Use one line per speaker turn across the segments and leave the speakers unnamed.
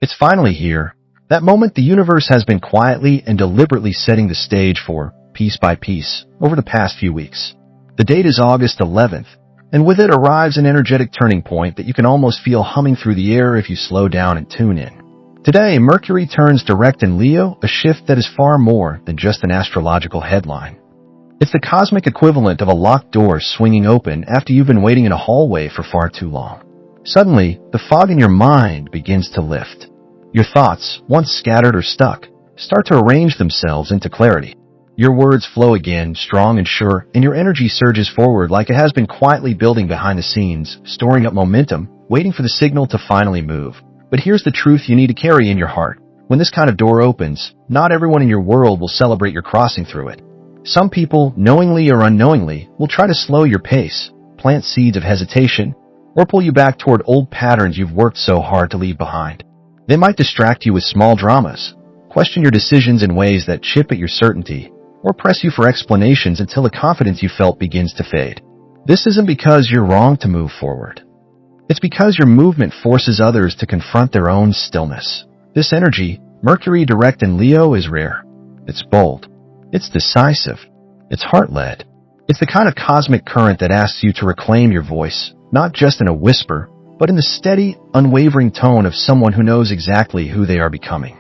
It's finally here. That moment the universe has been quietly and deliberately setting the stage for, piece by piece, over the past few weeks. The date is August 11th, and with it arrives an energetic turning point that you can almost feel humming through the air if you slow down and tune in. Today, Mercury turns direct in Leo, a shift that is far more than just an astrological headline. It's the cosmic equivalent of a locked door swinging open after you've been waiting in a hallway for far too long. Suddenly, the fog in your mind begins to lift. Your thoughts, once scattered or stuck, start to arrange themselves into clarity. Your words flow again, strong and sure, and your energy surges forward like it has been quietly building behind the scenes, storing up momentum, waiting for the signal to finally move. But here's the truth you need to carry in your heart. When this kind of door opens, not everyone in your world will celebrate your crossing through it. Some people, knowingly or unknowingly, will try to slow your pace, plant seeds of hesitation, or pull you back toward old patterns you've worked so hard to leave behind. They might distract you with small dramas, question your decisions in ways that chip at your certainty, or press you for explanations until the confidence you felt begins to fade. This isn't because you're wrong to move forward. It's because your movement forces others to confront their own stillness. This energy, Mercury direct in Leo, is rare. It's bold. It's decisive. It's heart-led. It's the kind of cosmic current that asks you to reclaim your voice, not just in a whisper, but in the steady, unwavering tone of someone who knows exactly who they are becoming.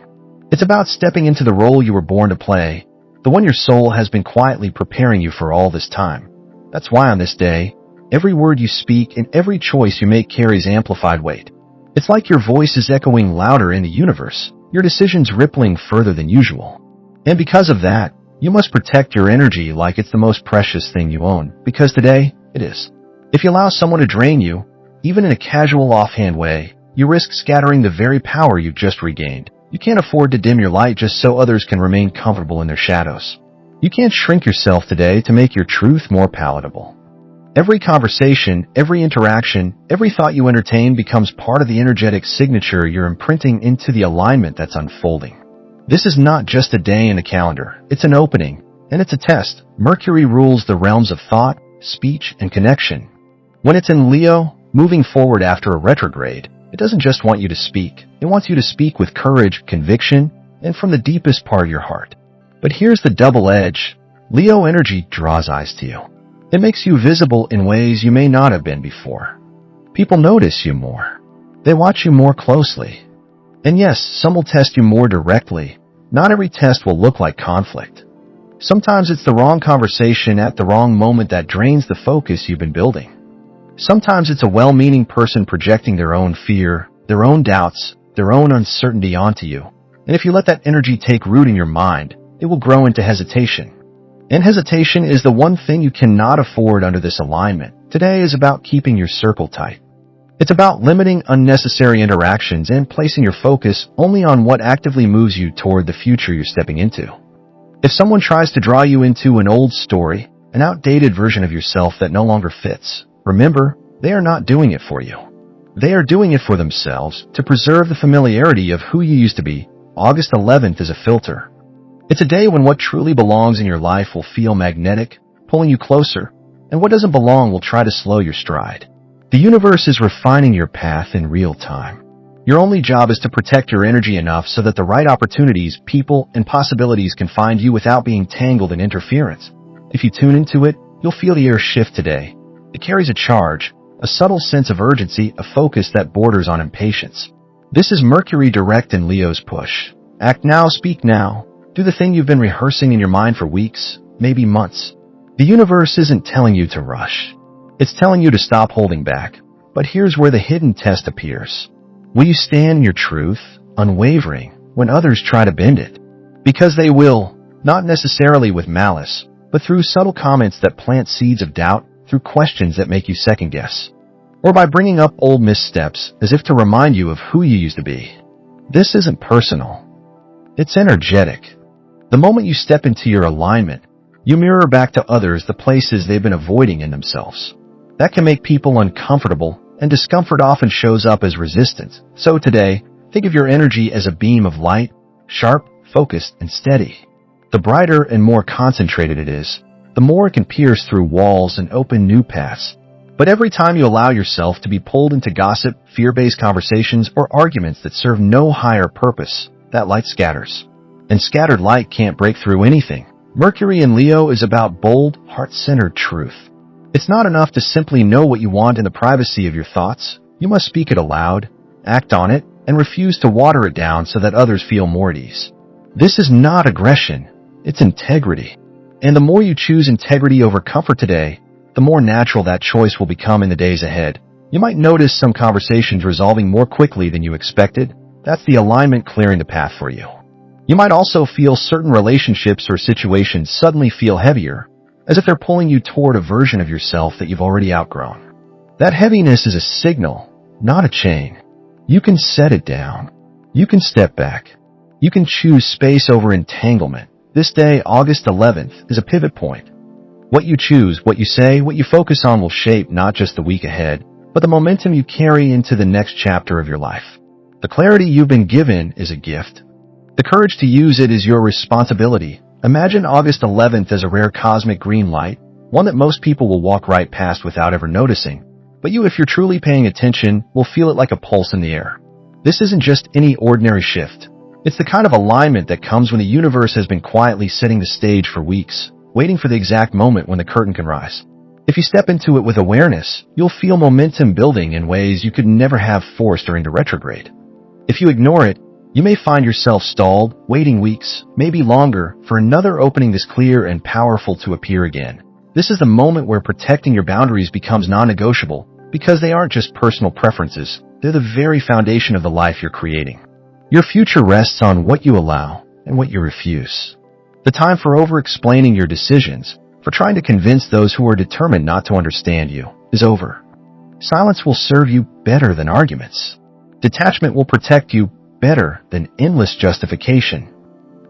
It's about stepping into the role you were born to play, the one your soul has been quietly preparing you for all this time. That's why on this day, every word you speak and every choice you make carries amplified weight. It's like your voice is echoing louder in the universe, your decisions rippling further than usual. And because of that, you must protect your energy like it's the most precious thing you own, because today, it is. If you allow someone to drain you, even in a casual offhand way, you risk scattering the very power you've just regained. You can't afford to dim your light just so others can remain comfortable in their shadows. You can't shrink yourself today to make your truth more palatable. Every conversation, every interaction, every thought you entertain becomes part of the energetic signature you're imprinting into the alignment that's unfolding. This is not just a day in a calendar. It's an opening, and it's a test. Mercury rules the realms of thought, speech, and connection. When it's in Leo, moving forward after a retrograde, it doesn't just want you to speak. It wants you to speak with courage, conviction, and from the deepest part of your heart. But here's the double edge. Leo energy draws eyes to you. It makes you visible in ways you may not have been before. People notice you more. They watch you more closely. And yes, some will test you more directly. Not every test will look like conflict. Sometimes it's the wrong conversation at the wrong moment that drains the focus you've been building. Sometimes it's a well-meaning person projecting their own fear, their own doubts, their own uncertainty onto you. And if you let that energy take root in your mind, it will grow into hesitation. And hesitation is the one thing you cannot afford under this alignment. Today is about keeping your circle tight. It's about limiting unnecessary interactions and placing your focus only on what actively moves you toward the future you're stepping into. If someone tries to draw you into an old story, an outdated version of yourself that no longer fits, remember, they are not doing it for you. They are doing it for themselves, to preserve the familiarity of who you used to be. August 11th is a filter. It's a day when what truly belongs in your life will feel magnetic, pulling you closer, and what doesn't belong will try to slow your stride. The universe is refining your path in real time. Your only job is to protect your energy enough so that the right opportunities, people, and possibilities can find you without being tangled in interference. If you tune into it, you'll feel the air shift today. It carries a charge, a subtle sense of urgency, a focus that borders on impatience. This is Mercury direct in Leo's push. Act now, speak now. Do the thing you've been rehearsing in your mind for weeks, maybe months. The universe isn't telling you to rush. It's telling you to stop holding back. But here's where the hidden test appears. Will you stand in your truth, unwavering, when others try to bend it? Because they will, not necessarily with malice, but through subtle comments that plant seeds of doubt, through questions that make you second guess, or by bringing up old missteps as if to remind you of who you used to be. This isn't personal. It's energetic. The moment you step into your alignment, you mirror back to others the places they've been avoiding in themselves. That can make people uncomfortable, and discomfort often shows up as resistance. So today, think of your energy as a beam of light, sharp, focused, and steady. The brighter and more concentrated it is, the more it can pierce through walls and open new paths. But every time you allow yourself to be pulled into gossip, fear-based conversations, or arguments that serve no higher purpose, that light scatters. And scattered light can't break through anything. Mercury in Leo is about bold, heart-centered truth. It's not enough to simply know what you want in the privacy of your thoughts. You must speak it aloud, act on it, and refuse to water it down so that others feel more at ease. This is not aggression, it's integrity. And the more you choose integrity over comfort today, the more natural that choice will become in the days ahead. You might notice some conversations resolving more quickly than you expected. That's the alignment clearing the path for you. You might also feel certain relationships or situations suddenly feel heavier, as if they're pulling you toward a version of yourself that you've already outgrown. That heaviness is a signal, not a chain. You can set it down. You can step back. You can choose space over entanglement. This day, August 11th, is a pivot point. What you choose, what you say, what you focus on will shape not just the week ahead, but the momentum you carry into the next chapter of your life. The clarity you've been given is a gift. The courage to use it is your responsibility. Imagine August 11th as a rare cosmic green light, one that most people will walk right past without ever noticing. But you, if you're truly paying attention, will feel it like a pulse in the air. This isn't just any ordinary shift. It's the kind of alignment that comes when the universe has been quietly setting the stage for weeks, waiting for the exact moment when the curtain can rise. If you step into it with awareness, you'll feel momentum building in ways you could never have forced or into retrograde. If you ignore it, you may find yourself stalled, waiting weeks, maybe longer, for another opening this clear and powerful to appear again. This is the moment where protecting your boundaries becomes non-negotiable, because they aren't just personal preferences, they're the very foundation of the life you're creating. Your future rests on what you allow and what you refuse. The time for over-explaining your decisions, for trying to convince those who are determined not to understand you, is over. Silence will serve you better than arguments. Detachment will protect you better than endless justification.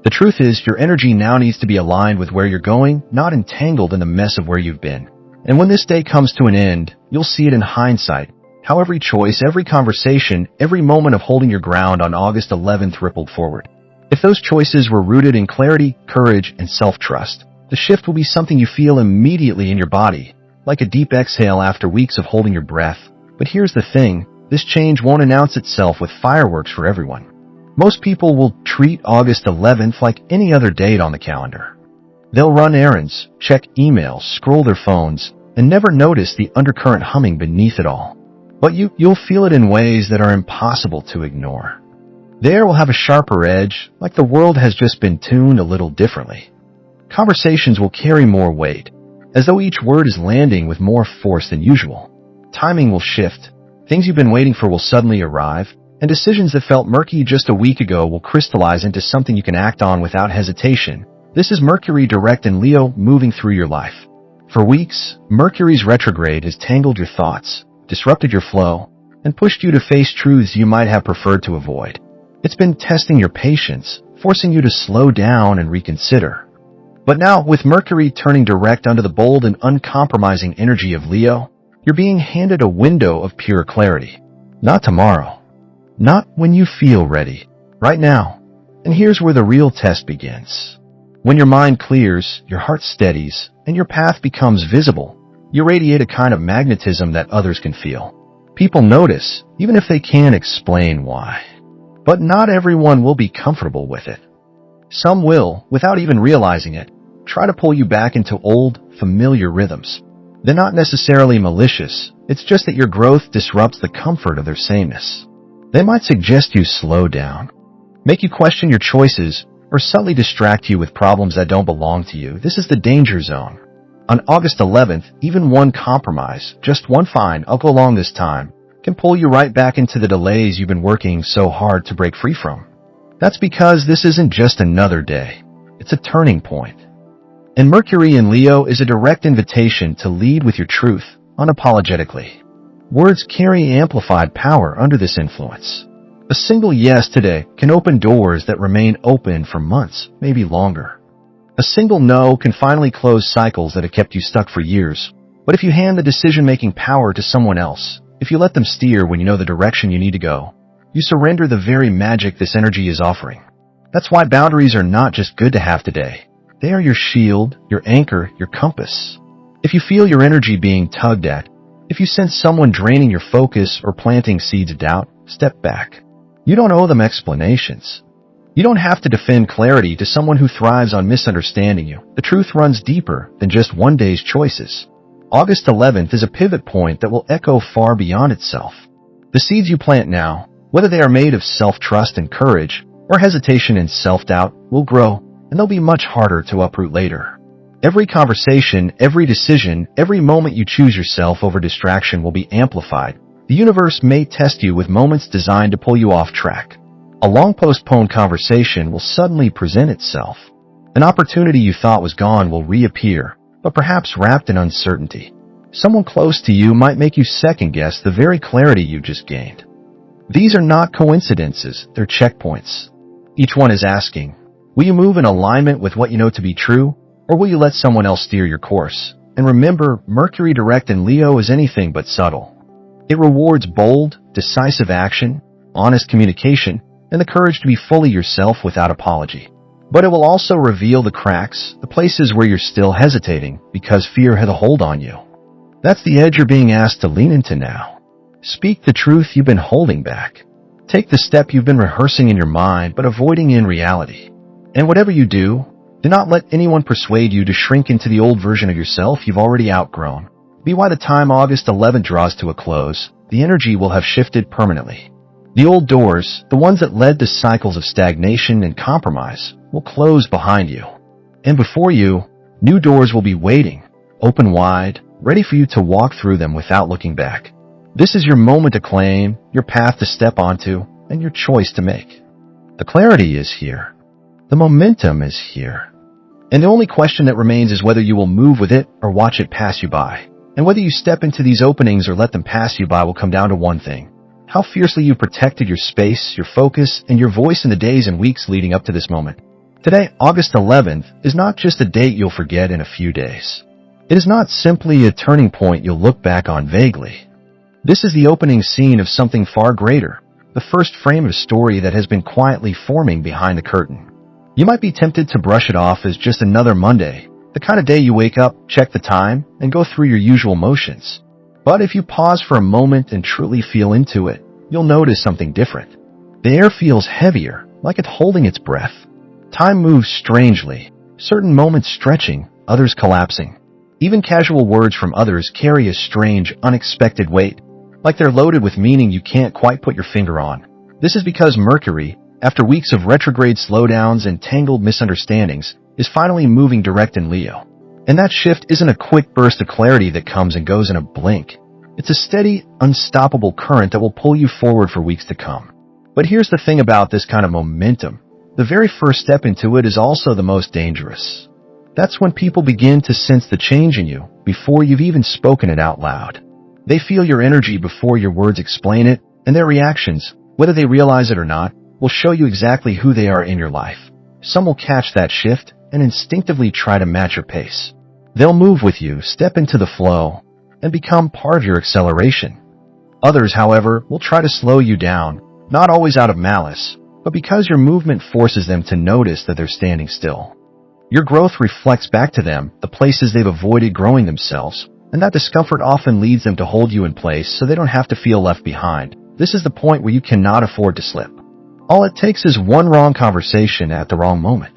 The truth is, your energy now needs to be aligned with where you're going, not entangled in the mess of where you've been. And when this day comes to an end, you'll see it in hindsight, how every choice, every conversation, every moment of holding your ground on August 11th rippled forward. If those choices were rooted in clarity, courage, and self-trust, the shift will be something you feel immediately in your body, like a deep exhale after weeks of holding your breath. But here's the thing, this change won't announce itself with fireworks for everyone. Most people will treat August 11th like any other date on the calendar. They'll run errands, check emails, scroll their phones, and never notice the undercurrent humming beneath it all. But you'll feel it in ways that are impossible to ignore. The air will have a sharper edge, like the world has just been tuned a little differently. Conversations will carry more weight, as though each word is landing with more force than usual. Timing will shift. Things you've been waiting for will suddenly arrive, and decisions that felt murky just a week ago will crystallize into something you can act on without hesitation. This is Mercury direct in Leo moving through your life. For weeks, Mercury's retrograde has tangled your thoughts, disrupted your flow, and pushed you to face truths you might have preferred to avoid. It's been testing your patience, forcing you to slow down and reconsider. But now, with Mercury turning direct under the bold and uncompromising energy of Leo, you're being handed a window of pure clarity. Not tomorrow. Not when you feel ready. Right now. And here's where the real test begins. When your mind clears, your heart steadies, and your path becomes visible, you radiate a kind of magnetism that others can feel. People notice, even if they can't explain why. But not everyone will be comfortable with it. Some will, without even realizing it, try to pull you back into old, familiar rhythms. They're not necessarily malicious, it's just that your growth disrupts the comfort of their sameness. They might suggest you slow down, make you question your choices, or subtly distract you with problems that don't belong to you. This is the danger zone. On August 11th, even one compromise, just one fine, I'll go along this time, can pull you right back into the delays you've been working so hard to break free from. That's because this isn't just another day. It's a turning point. And Mercury in Leo is a direct invitation to lead with your truth, unapologetically. Words carry amplified power under this influence. A single yes today can open doors that remain open for months, maybe longer. A single no can finally close cycles that have kept you stuck for years. But if you hand the decision-making power to someone else, if you let them steer when you know the direction you need to go, you surrender the very magic this energy is offering. That's why boundaries are not just good to have today. They are your shield, your anchor, your compass. If you feel your energy being tugged at, If you sense someone draining your focus or planting seeds of doubt, step back. You don't owe them explanations. You don't have to defend clarity to someone who thrives on misunderstanding you. The truth runs deeper than just one day's choices. August 11th is a pivot point that will echo far beyond itself. The seeds you plant now, whether they are made of self-trust and courage or hesitation and self-doubt, will grow, and they'll be much harder to uproot later. Every conversation, every decision, every moment you choose yourself over distraction will be amplified. The universe may test you with moments designed to pull you off track. A long-postponed conversation will suddenly present itself. An opportunity you thought was gone will reappear, but perhaps wrapped in uncertainty. Someone close to you might make you second-guess the very clarity you just gained. These are not coincidences, they're checkpoints. Each one is asking, will you move in alignment with what you know to be true, or will you let someone else steer your course? And remember, Mercury direct in Leo is anything but subtle. It rewards bold, decisive action, honest communication, and the courage to be fully yourself without apology. But it will also reveal the cracks, the places where you're still hesitating because fear had a hold on you. That's the edge you're being asked to lean into now. Speak the truth you've been holding back. Take the step you've been rehearsing in your mind but avoiding in reality. And whatever you do not let anyone persuade you to shrink into the old version of yourself you've already outgrown. By the time August 11th draws to a close, the energy will have shifted permanently. The old doors, the ones that led to cycles of stagnation and compromise, will close behind you. And before you, new doors will be waiting, open wide, ready for you to walk through them without looking back. This is your moment to claim, your path to step onto, and your choice to make. The clarity is here. The momentum is here. And the only question that remains is whether you will move with it or watch it pass you by. And whether you step into these openings or let them pass you by will come down to one thing: how fiercely you protected your space, your focus, and your voice in the days and weeks leading up to this moment. Today, August 11th, is not just a date you'll forget in a few days. It is not simply a turning point you'll look back on vaguely. This is the opening scene of something far greater, the first frame of a story that has been quietly forming behind the curtain. You might be tempted to brush it off as just another Monday, the kind of day you wake up, check the time, and go through your usual motions. But if you pause for a moment and truly feel into it, you'll notice something different. The air feels heavier, like it's holding its breath. Time moves strangely, certain moments stretching, others collapsing. Even casual words from others carry a strange, unexpected weight, like they're loaded with meaning you can't quite put your finger on. This is because Mercury, after weeks of retrograde slowdowns and tangled misunderstandings, is finally moving direct in Leo. And that shift isn't a quick burst of clarity that comes and goes in a blink. It's a steady, unstoppable current that will pull you forward for weeks to come. But here's the thing about this kind of momentum. The very first step into it is also the most dangerous. That's when people begin to sense the change in you before you've even spoken it out loud. They feel your energy before your words explain it, and their reactions, whether they realize it or not, will show you exactly who they are in your life. Some will catch that shift and instinctively try to match your pace. They'll move with you, step into the flow, and become part of your acceleration. Others, however, will try to slow you down, not always out of malice, but because your movement forces them to notice that they're standing still. Your growth reflects back to them the places they've avoided growing themselves, and that discomfort often leads them to hold you in place so they don't have to feel left behind. This is the point where you cannot afford to slip. All it takes is one wrong conversation at the wrong moment.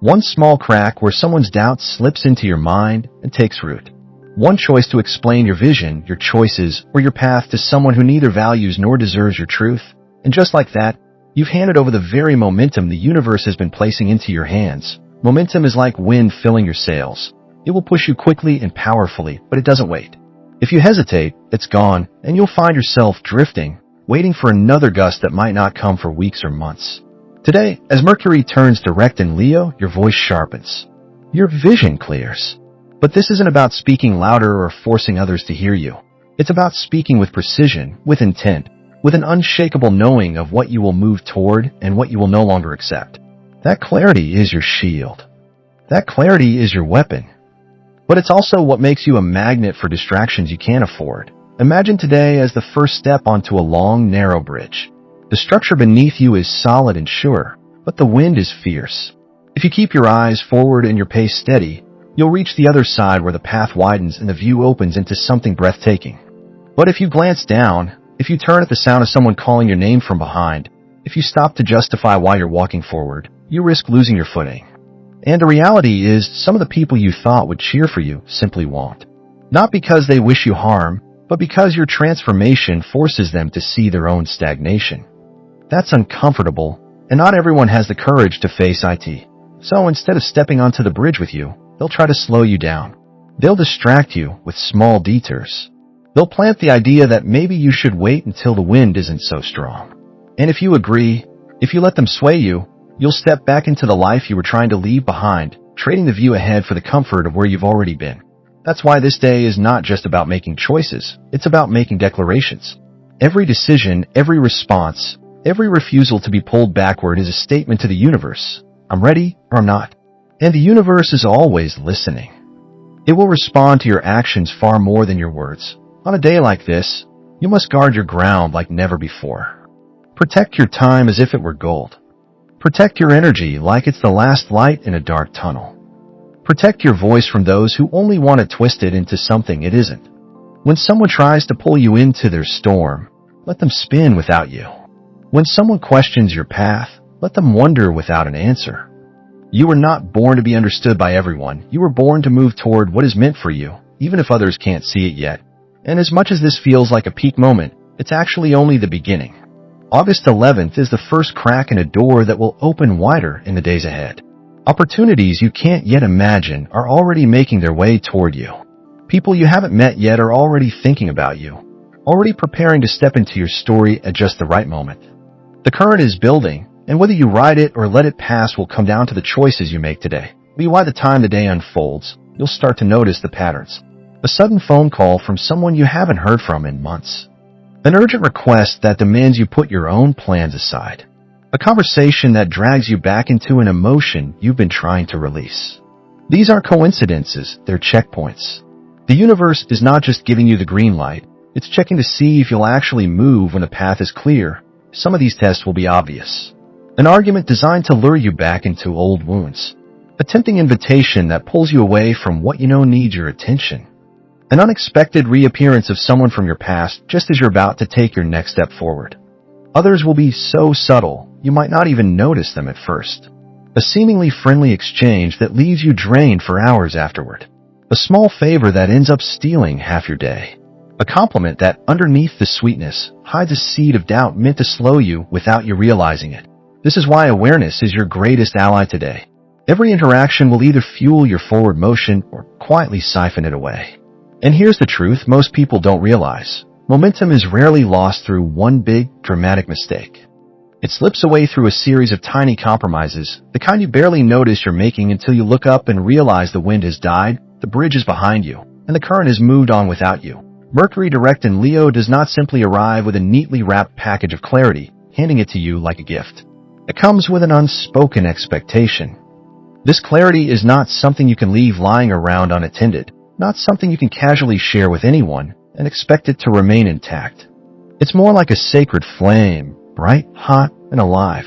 One small crack where someone's doubt slips into your mind and takes root. One choice to explain your vision, your choices, or your path to someone who neither values nor deserves your truth. And just like that, you've handed over the very momentum the universe has been placing into your hands. Momentum is like wind filling your sails. It will push you quickly and powerfully, but it doesn't wait. If you hesitate, it's gone, and you'll find yourself drifting, waiting for another gust that might not come for weeks or months. Today, as Mercury turns direct in Leo, your voice sharpens. Your vision clears. But this isn't about speaking louder or forcing others to hear you. It's about speaking with precision, with intent, with an unshakable knowing of what you will move toward and what you will no longer accept. That clarity is your shield. That clarity is your weapon. But it's also what makes you a magnet for distractions you can't afford. Imagine today as the first step onto a long, narrow bridge. The structure beneath you is solid and sure, but the wind is fierce. If you keep your eyes forward and your pace steady, you'll reach the other side where the path widens and the view opens into something breathtaking. But if you glance down, if you turn at the sound of someone calling your name from behind, if you stop to justify why you're walking forward, you risk losing your footing. And the reality is, some of the people you thought would cheer for you simply won't. Not because they wish you harm, but because your transformation forces them to see their own stagnation. That's uncomfortable, and not everyone has the courage to face it. So instead of stepping onto the bridge with you, they'll try to slow you down. They'll distract you with small detours. They'll plant the idea that maybe you should wait until the wind isn't so strong. And if you agree, if you let them sway you, you'll step back into the life you were trying to leave behind, trading the view ahead for the comfort of where you've already been. That's why this day is not just about making choices, it's about making declarations. Every decision, every response, every refusal to be pulled backward is a statement to the universe. I'm ready or I'm not. And the universe is always listening. It will respond to your actions far more than your words. On a day like this, you must guard your ground like never before. Protect your time as if it were gold. Protect your energy like it's the last light in a dark tunnel. Protect your voice from those who only want to twist it into something it isn't. When someone tries to pull you into their storm, let them spin without you. When someone questions your path, let them wonder without an answer. You were not born to be understood by everyone. You were born to move toward what is meant for you, even if others can't see it yet. And as much as this feels like a peak moment, it's actually only the beginning. August 11th is the first crack in a door that will open wider in the days ahead. Opportunities you can't yet imagine are already making their way toward you. People you haven't met yet are already thinking about you, already preparing to step into your story at just the right moment. The current is building, and whether you ride it or let it pass will come down to the choices you make today. By the time the day unfolds, you'll start to notice the patterns. A sudden phone call from someone you haven't heard from in months. An urgent request that demands you put your own plans aside. A conversation that drags you back into an emotion you've been trying to release. These aren't coincidences, they're checkpoints. The universe is not just giving you the green light, it's checking to see if you'll actually move when the path is clear. Some of these tests will be obvious. An argument designed to lure you back into old wounds. A tempting invitation that pulls you away from what you know needs your attention. An unexpected reappearance of someone from your past just as you're about to take your next step forward. Others will be so subtle, you might not even notice them at first. A seemingly friendly exchange that leaves you drained for hours afterward. A small favor that ends up stealing half your day. A compliment that, underneath the sweetness, hides a seed of doubt meant to slow you without you realizing it. This is why awareness is your greatest ally today. Every interaction will either fuel your forward motion or quietly siphon it away. And here's the truth most people don't realize. Momentum is rarely lost through one big, dramatic mistake. It slips away through a series of tiny compromises, the kind you barely notice you're making until you look up and realize the wind has died, the bridge is behind you, and the current has moved on without you. Mercury direct in Leo does not simply arrive with a neatly wrapped package of clarity, handing it to you like a gift. It comes with an unspoken expectation. This clarity is not something you can leave lying around unattended, not something you can casually share with anyone and expect it to remain intact. It's more like a sacred flame, bright, hot, and alive.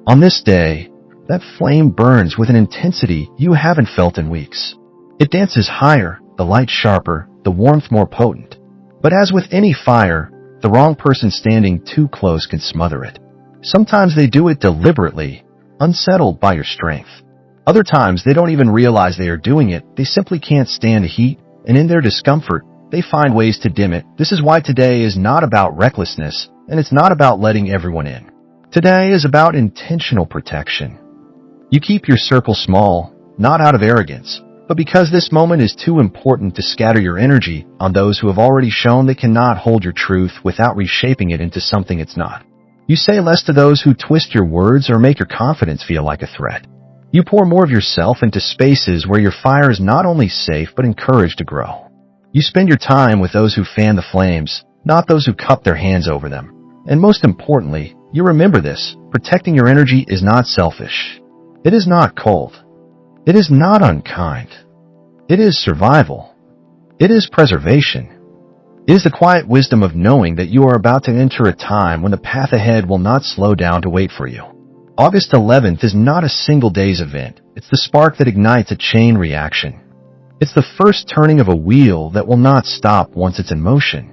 On this day, that flame burns with an intensity you haven't felt in weeks. It dances higher, the light sharper, the warmth more potent. But as with any fire, the wrong person standing too close can smother it. Sometimes they do it deliberately, unsettled by your strength. Other times they don't even realize they are doing it, they simply can't stand the heat, and in their discomfort, they find ways to dim it. This is why today is not about recklessness, and it's not about letting everyone in. Today is about intentional protection. You keep your circle small, not out of arrogance, but because this moment is too important to scatter your energy on those who have already shown they cannot hold your truth without reshaping it into something it's not. You say less to those who twist your words or make your confidence feel like a threat. You pour more of yourself into spaces where your fire is not only safe but encouraged to grow. You spend your time with those who fan the flames, not those who cup their hands over them. And most importantly, you remember this: protecting your energy is not selfish. It is not cold. It is not unkind. It is survival. It is preservation. It is the quiet wisdom of knowing that you are about to enter a time when the path ahead will not slow down to wait for you. August 11th is not a single day's event. It's the spark that ignites a chain reaction. It's the first turning of a wheel that will not stop once it's in motion.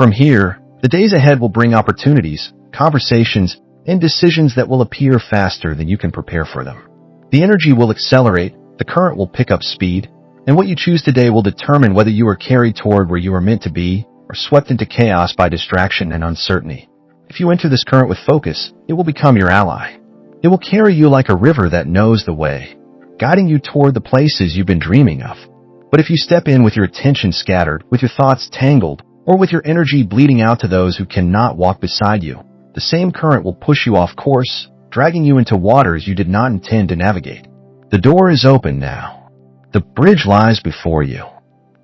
From here, the days ahead will bring opportunities, conversations, and decisions that will appear faster than you can prepare for them. The energy will accelerate, the current will pick up speed, and what you choose today will determine whether you are carried toward where you are meant to be or swept into chaos by distraction and uncertainty. If you enter this current with focus, it will become your ally. It will carry you like a river that knows the way, guiding you toward the places you've been dreaming of. But if you step in with your attention scattered, with your thoughts tangled, or with your energy bleeding out to those who cannot walk beside you, the same current will push you off course, dragging you into waters you did not intend to navigate. The door is open now. The bridge lies before you.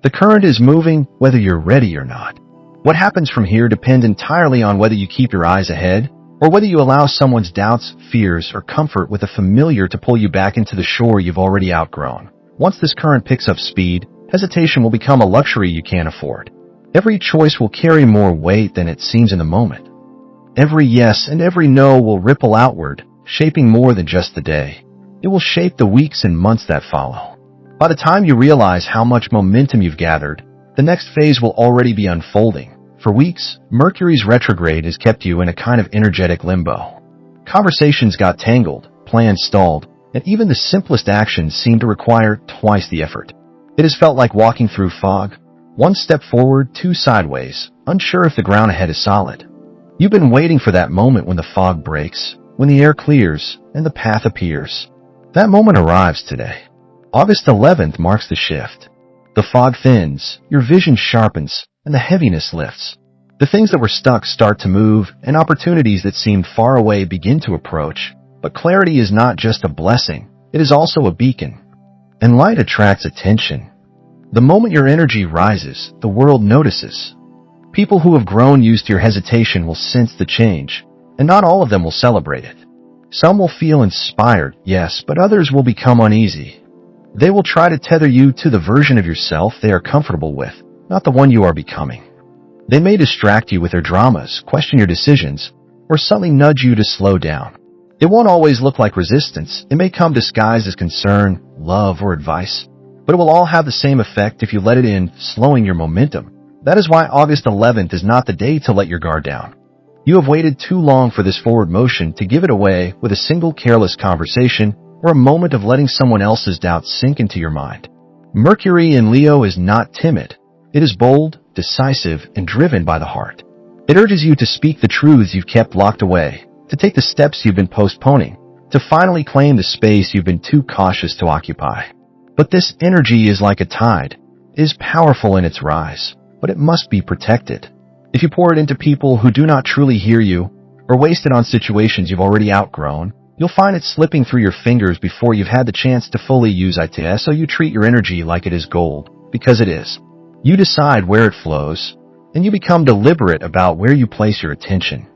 The current is moving, whether you're ready or not. What happens from here depends entirely on whether you keep your eyes ahead, or whether you allow someone's doubts, fears, or comfort with a familiar to pull you back into the shore you've already outgrown. Once this current picks up speed, hesitation will become a luxury you can't afford. Every choice will carry more weight than it seems in the moment. Every yes and every no will ripple outward, shaping more than just the day. It will shape the weeks and months that follow. By the time you realize how much momentum you've gathered, the next phase will already be unfolding. For weeks, Mercury's retrograde has kept you in a kind of energetic limbo. Conversations got tangled, plans stalled, and even the simplest actions seemed to require twice the effort. It has felt like walking through fog. One step forward, two sideways, unsure if the ground ahead is solid. You've been waiting for that moment when the fog breaks, when the air clears, and the path appears. That moment arrives today. August 11th marks the shift. The fog thins, your vision sharpens, and the heaviness lifts. The things that were stuck start to move, and opportunities that seemed far away begin to approach. But clarity is not just a blessing, it is also a beacon. And light attracts attention. The moment your energy rises, the world notices. People who have grown used to your hesitation will sense the change, and not all of them will celebrate it. Some will feel inspired, yes, but others will become uneasy. They will try to tether you to the version of yourself they are comfortable with, not the one you are becoming. They may distract you with their dramas, question your decisions, or subtly nudge you to slow down. It won't always look like resistance. It may come disguised as concern, love, or advice, but it will all have the same effect if you let it in, slowing your momentum. That is why August 11th is not the day to let your guard down. You have waited too long for this forward motion to give it away with a single careless conversation or a moment of letting someone else's doubts sink into your mind. Mercury in Leo is not timid. It is bold, decisive, and driven by the heart. It urges you to speak the truths you've kept locked away, to take the steps you've been postponing, to finally claim the space you've been too cautious to occupy. But this energy is like a tide. It is powerful in its rise, but it must be protected. If you pour it into people who do not truly hear you, or waste it on situations you've already outgrown, you'll find it slipping through your fingers before you've had the chance to fully use it. So you treat your energy like it is gold, because it is. You decide where it flows, and you become deliberate about where you place your attention.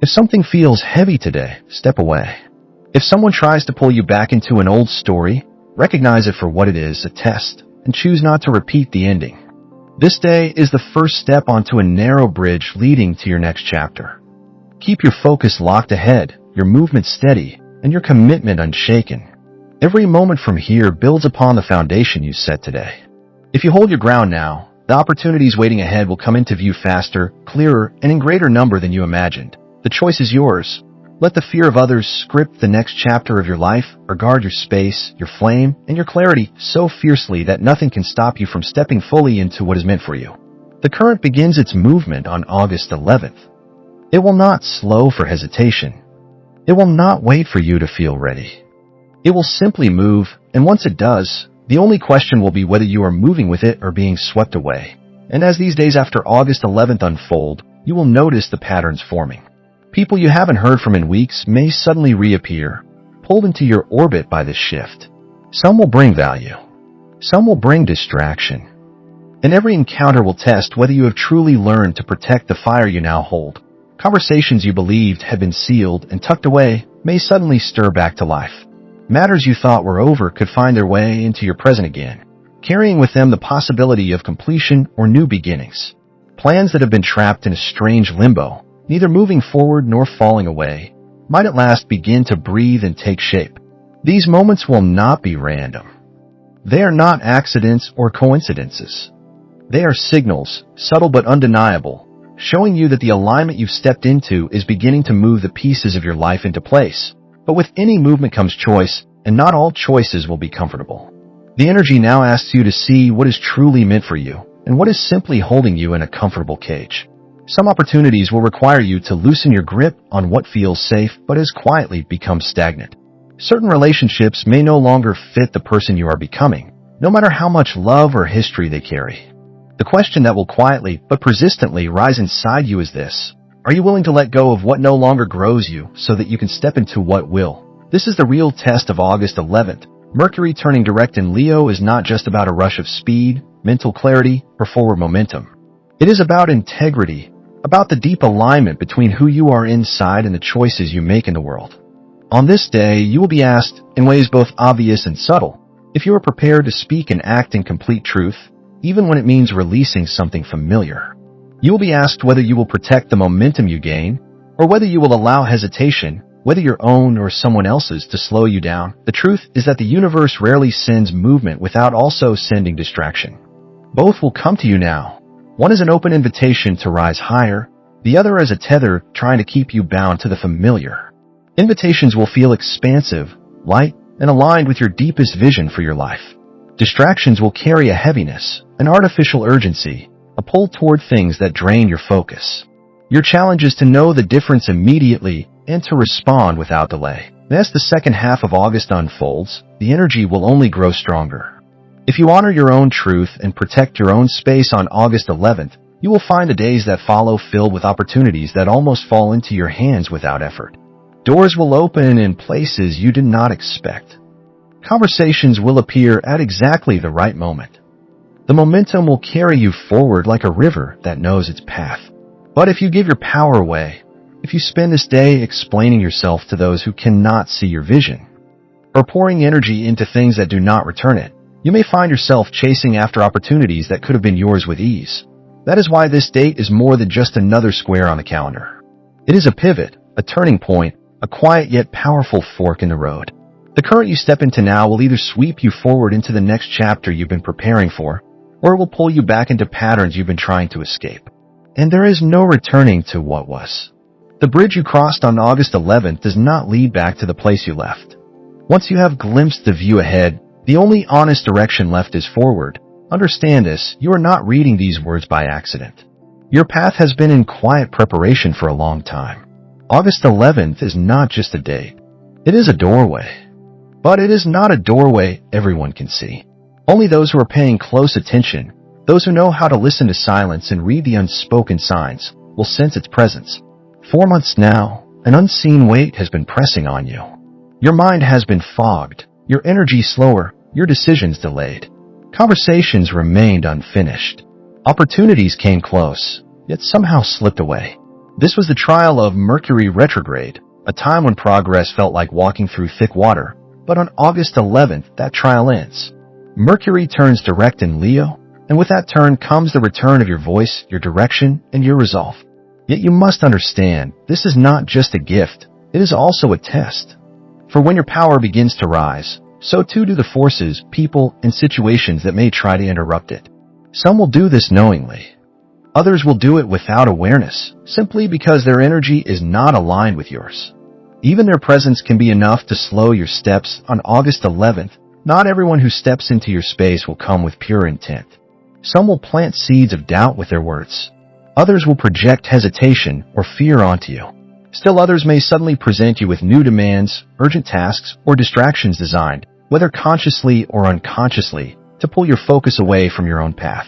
If something feels heavy today, step away. If someone tries to pull you back into an old story, recognize it for what it is, a test, and choose not to repeat the ending. This day is the first step onto a narrow bridge leading to your next chapter. Keep your focus locked ahead, your movement steady, and your commitment unshaken. Every moment from here builds upon the foundation you set today. If you hold your ground now, the opportunities waiting ahead will come into view faster, clearer, and in greater number than you imagined. The choice is yours. Let the fear of others script the next chapter of your life, or guard your space, your flame, and your clarity so fiercely that nothing can stop you from stepping fully into what is meant for you. The current begins its movement on August 11th. It will not slow for hesitation. It will not wait for you to feel ready. It will simply move, and once it does, the only question will be whether you are moving with it or being swept away. And as these days after August 11th unfold, you will notice the patterns forming. People you haven't heard from in weeks may suddenly reappear, pulled into your orbit by this shift. Some will bring value. Some will bring distraction. And every encounter will test whether you have truly learned to protect the fire you now hold. Conversations you believed had been sealed and tucked away may suddenly stir back to life. Matters you thought were over could find their way into your present again, carrying with them the possibility of completion or new beginnings. Plans that have been trapped in a strange limbo, neither moving forward nor falling away, might at last begin to breathe and take shape. These moments will not be random. They are not accidents or coincidences. They are signals, subtle but undeniable, showing you that the alignment you've stepped into is beginning to move the pieces of your life into place. But with any movement comes choice, and not all choices will be comfortable. The energy now asks you to see what is truly meant for you, and what is simply holding you in a comfortable cage. Some opportunities will require you to loosen your grip on what feels safe but has quietly become stagnant. Certain relationships may no longer fit the person you are becoming, no matter how much love or history they carry. The question that will quietly but persistently rise inside you is this: are you willing to let go of what no longer grows you so that you can step into what will? This is the real test of August 11th. Mercury turning direct in Leo is not just about a rush of speed, mental clarity, or forward momentum. It is about integrity, about the deep alignment between who you are inside and the choices you make in the world. On this day, you will be asked, in ways both obvious and subtle, if you are prepared to speak and act in complete truth, even when it means releasing something familiar. You will be asked whether you will protect the momentum you gain, or whether you will allow hesitation, whether your own or someone else's, to slow you down. The truth is that the universe rarely sends movement without also sending distraction. Both will come to you now. One is an open invitation to rise higher, the other is a tether trying to keep you bound to the familiar. Invitations will feel expansive, light, and aligned with your deepest vision for your life. Distractions will carry a heaviness, an artificial urgency, a pull toward things that drain your focus. Your challenge is to know the difference immediately and to respond without delay. As the second half of August unfolds, the energy will only grow stronger. If you honor your own truth and protect your own space on August 11th, you will find the days that follow filled with opportunities that almost fall into your hands without effort. Doors will open in places you did not expect. Conversations will appear at exactly the right moment. The momentum will carry you forward like a river that knows its path. But if you give your power away, if you spend this day explaining yourself to those who cannot see your vision, or pouring energy into things that do not return it, you may find yourself chasing after opportunities that could have been yours with ease. That is why this date is more than just another square on the calendar. It is a pivot, a turning point, a quiet yet powerful fork in the road. The current you step into now will either sweep you forward into the next chapter you've been preparing for, or it will pull you back into patterns you've been trying to escape. And there is no returning to what was. The bridge you crossed on August 11th does not lead back to the place you left. Once you have glimpsed the view ahead, the only honest direction left is forward. Understand this, you are not reading these words by accident. Your path has been in quiet preparation for a long time. August 11th is not just a date. It is a doorway. But it is not a doorway everyone can see. Only those who are paying close attention, those who know how to listen to silence and read the unspoken signs, will sense its presence. 4 months now, an unseen weight has been pressing on you. Your mind has been fogged, your energy slower, your decisions delayed. Conversations remained unfinished. Opportunities came close, yet somehow slipped away. This was the trial of Mercury retrograde, a time when progress felt like walking through thick water. But on August 11th, that trial ends. Mercury turns direct in Leo, and with that turn comes the return of your voice, your direction, and your resolve. Yet you must understand, this is not just a gift, it is also a test. For when your power begins to rise, so too do the forces, people, and situations that may try to interrupt it. Some will do this knowingly. Others will do it without awareness, simply because their energy is not aligned with yours. Even their presence can be enough to slow your steps on August 11th. Not everyone who steps into your space will come with pure intent. Some will plant seeds of doubt with their words. Others will project hesitation or fear onto you. Still others may suddenly present you with new demands, urgent tasks, or distractions designed, whether consciously or unconsciously, to pull your focus away from your own path.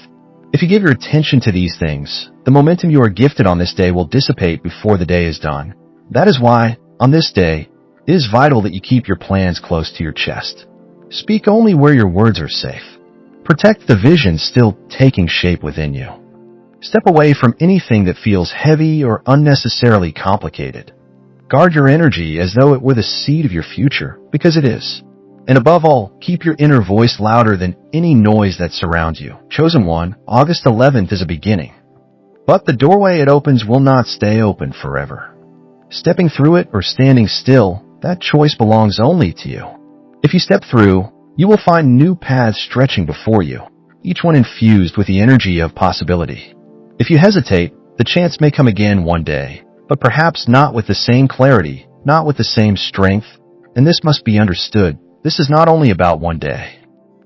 If you give your attention to these things, the momentum you are gifted on this day will dissipate before the day is done. That is why, on this day, it is vital that you keep your plans close to your chest. Speak only where your words are safe. Protect the vision still taking shape within you. Step away from anything that feels heavy or unnecessarily complicated. Guard your energy as though it were the seed of your future, because it is. And above all, keep your inner voice louder than any noise that surrounds you. Chosen one, August 11th is a beginning. But the doorway it opens will not stay open forever. Stepping through it or standing still, that choice belongs only to you. If you step through, you will find new paths stretching before you, each one infused with the energy of possibility. If you hesitate, The chance may come again one day, but perhaps not with the same clarity, not with the same strength, and this must be understood. This is not only about one day.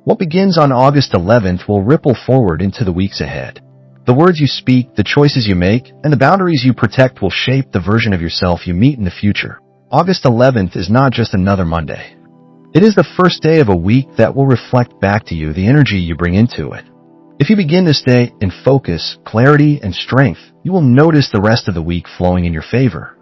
What begins on August 11th will ripple forward into the weeks ahead. The words you speak, the choices you make, and the boundaries you protect will shape the version of yourself you meet in the future. August 11th is not just another Monday. It is the first day of a week that will reflect back to you the energy you bring into it. If you begin this day in focus, clarity, and strength, you will notice the rest of the week flowing in your favor.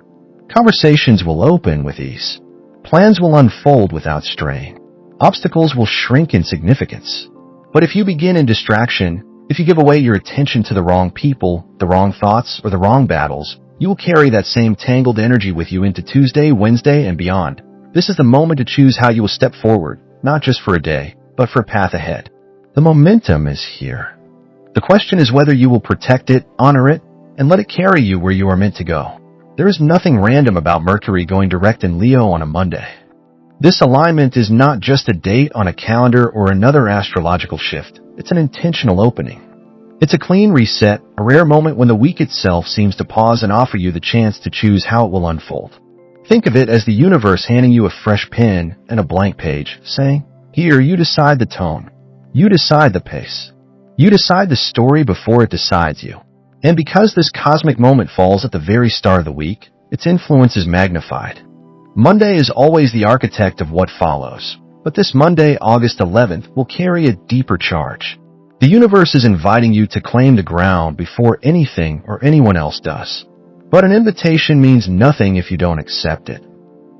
Conversations will open with ease. Plans will unfold without strain. Obstacles will shrink in significance. But if you begin in distraction, if you give away your attention to the wrong people, the wrong thoughts, or the wrong battles, you will carry that same tangled energy with you into Tuesday, Wednesday, and beyond. This is the moment to choose how you will step forward, not just for a day, but for a path ahead. The momentum is here. The question is whether you will protect it, honor it, and let it carry you where you are meant to go. There is nothing random about Mercury going direct in Leo on a Monday. This alignment is not just a date on a calendar or another astrological shift. It's an intentional opening. It's a clean reset, a rare moment when the week itself seems to pause and offer you the chance to choose how it will unfold. Think of it as the universe handing you a fresh pen and a blank page, saying, "Here, you decide the tone. You decide the pace. You decide the story before it decides you." And because this cosmic moment falls at the very start of the week, its influence is magnified. Monday is always the architect of what follows, but this Monday, August 11th, will carry a deeper charge. The universe is inviting you to claim the ground before anything or anyone else does. But an invitation means nothing if you don't accept it.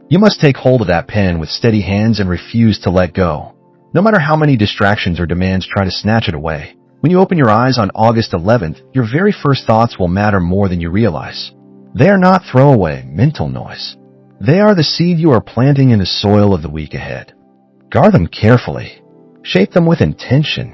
You must take hold of that pen with steady hands and refuse to let go, no matter how many distractions or demands try to snatch it away. When you open your eyes on August 11th, your very first thoughts will matter more than you realize. They are not throwaway mental noise. They are the seed you are planting in the soil of the week ahead. Guard them carefully. Shape them with intention.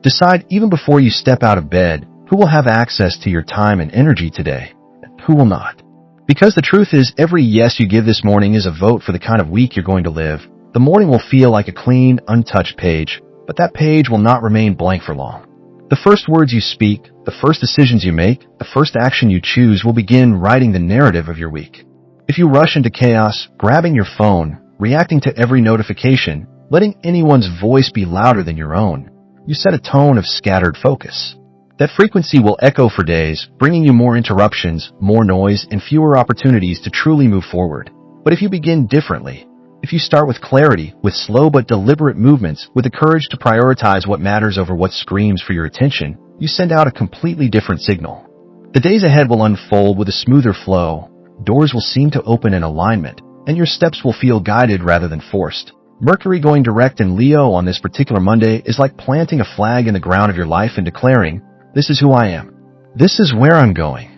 Decide even before you step out of bed who will have access to your time and energy today, and who will not. Because the truth is, every yes you give this morning is a vote for the kind of week you're going to live. The morning will feel like a clean, untouched page, but that page will not remain blank for long. The first words you speak, the first decisions you make, the first action you choose will begin writing the narrative of your week. If you rush into chaos, grabbing your phone, reacting to every notification, letting anyone's voice be louder than your own, you set a tone of scattered focus. That frequency will echo for days, bringing you more interruptions, more noise, and fewer opportunities to truly move forward. But if you begin differently, if you start with clarity, with slow but deliberate movements, with the courage to prioritize what matters over what screams for your attention, you send out a completely different signal. The days ahead will unfold with a smoother flow. Doors will seem to open in alignment, and your steps will feel guided rather than forced. Mercury going direct in Leo on this particular Monday is like planting a flag in the ground of your life and declaring, "This is who I am. This is where I'm going.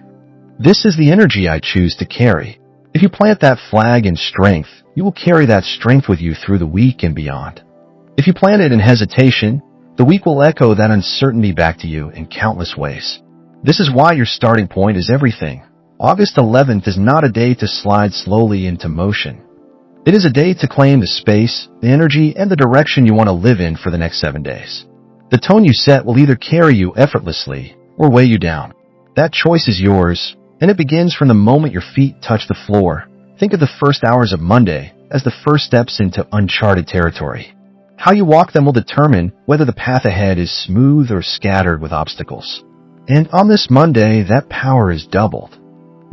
This is the energy I choose to carry." If you plant that flag in strength, you will carry that strength with you through the week and beyond. If you plant it in hesitation, the week will echo that uncertainty back to you in countless ways. This is why your starting point is everything. August 11th is not a day to slide slowly into motion. It is a day to claim the space, the energy, and the direction you want to live in for the next 7 days. The tone you set will either carry you effortlessly or weigh you down. That choice is yours, and it begins from the moment your feet touch the floor. Think of the first hours of Monday as the first steps into uncharted territory. How you walk them will determine whether the path ahead is smooth or scattered with obstacles. And on this Monday, that power is doubled.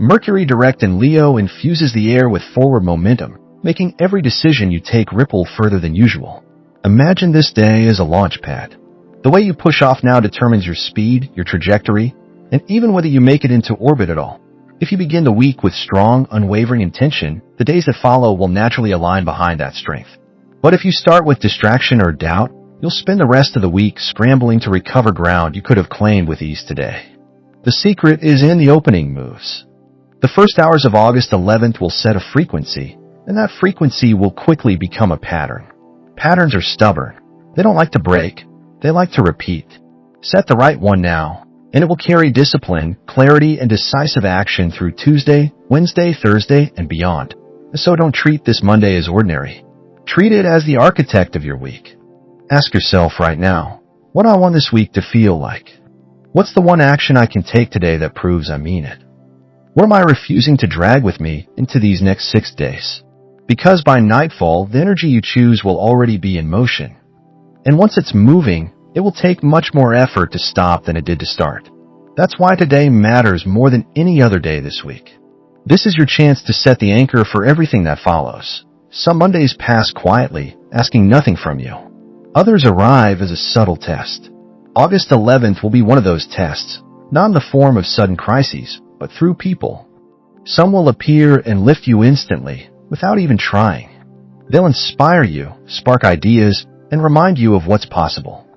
Mercury direct in Leo infuses the air with forward momentum, making every decision you take ripple further than usual. Imagine this day as a launch pad. The way you push off now determines your speed, your trajectory, and even whether you make it into orbit at all. If you begin the week with strong, unwavering intention, the days that follow will naturally align behind that strength. But if you start with distraction or doubt, you'll spend the rest of the week scrambling to recover ground you could have claimed with ease today. The secret is in the opening moves. The first hours of August 11th will set a frequency, and that frequency will quickly become a pattern. Patterns are stubborn. They don't like to break. They like to repeat. Set the right one now, and it will carry discipline, clarity, and decisive action through Tuesday, Wednesday, Thursday, and beyond. So don't treat this Monday as ordinary. Treat it as the architect of your week. Ask yourself right now, what do I want this week to feel like? What's the one action I can take today that proves I mean it? What am I refusing to drag with me into these next 6 days? Because by nightfall, the energy you choose will already be in motion. And once it's moving, it will take much more effort to stop than it did to start. That's why today matters more than any other day this week. This is your chance to set the anchor for everything that follows. Some Mondays pass quietly, asking nothing from you. Others arrive as a subtle test. August 11th will be one of those tests, not in the form of sudden crises, but through people. Some will appear and lift you instantly, without even trying. They'll inspire you, spark ideas, and remind you of what's possible.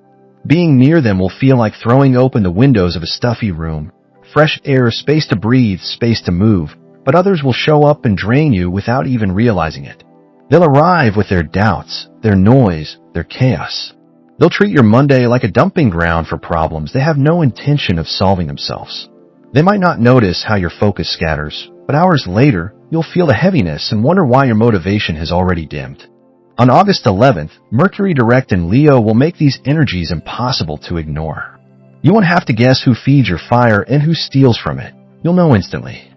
Being near them will feel like throwing open the windows of a stuffy room. Fresh air, space to breathe, space to move, but others will show up and drain you without even realizing it. They'll arrive with their doubts, their noise, their chaos. They'll treat your Monday like a dumping ground for problems they have no intention of solving themselves. They might not notice how your focus scatters, but hours later, you'll feel the heaviness and wonder why your motivation has already dimmed. On August 11th, Mercury direct in Leo will make these energies impossible to ignore. You won't have to guess who feeds your fire and who steals from it. You'll know instantly.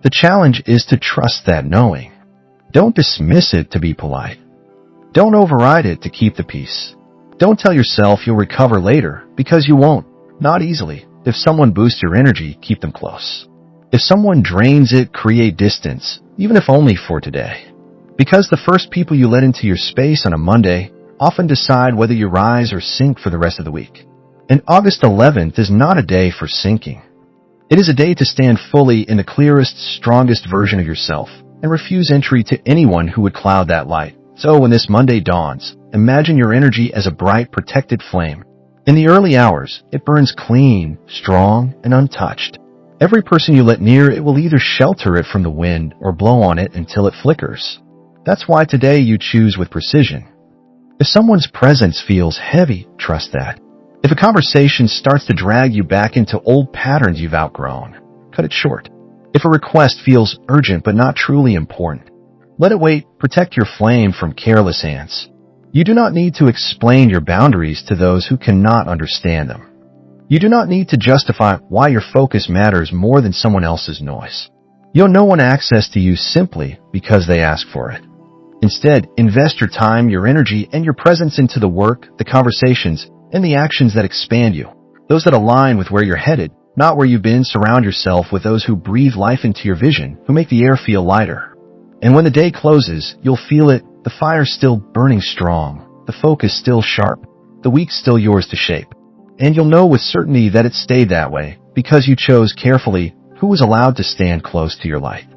The challenge is to trust that knowing. Don't dismiss it to be polite. Don't override it to keep the peace. Don't tell yourself you'll recover later, because you won't. Not easily. If someone boosts your energy, keep them close. If someone drains it, create distance, even if only for today. Because the first people you let into your space on a Monday often decide whether you rise or sink for the rest of the week. And August 11th is not a day for sinking. It is a day to stand fully in the clearest, strongest version of yourself and refuse entry to anyone who would cloud that light. So when this Monday dawns, imagine your energy as a bright, protected flame. In the early hours, it burns clean, strong, and untouched. Every person you let near it will either shelter it from the wind or blow on it until it flickers. That's why today you choose with precision. If someone's presence feels heavy, trust that. If a conversation starts to drag you back into old patterns you've outgrown, cut it short. If a request feels urgent but not truly important, let it wait. Protect your flame from careless hands. You do not need to explain your boundaries to those who cannot understand them. You do not need to justify why your focus matters more than someone else's noise. You'll no one access to you simply because they ask for it. Instead, invest your time, your energy, and your presence into the work, the conversations, and the actions that expand you. Those that align with where you're headed, not where you've been. Surround yourself with those who breathe life into your vision, who make the air feel lighter. And when the day closes, you'll feel it. The fire's still burning strong, the focus still sharp, the week's still yours to shape. And you'll know with certainty that it stayed that way because you chose carefully who was allowed to stand close to your light.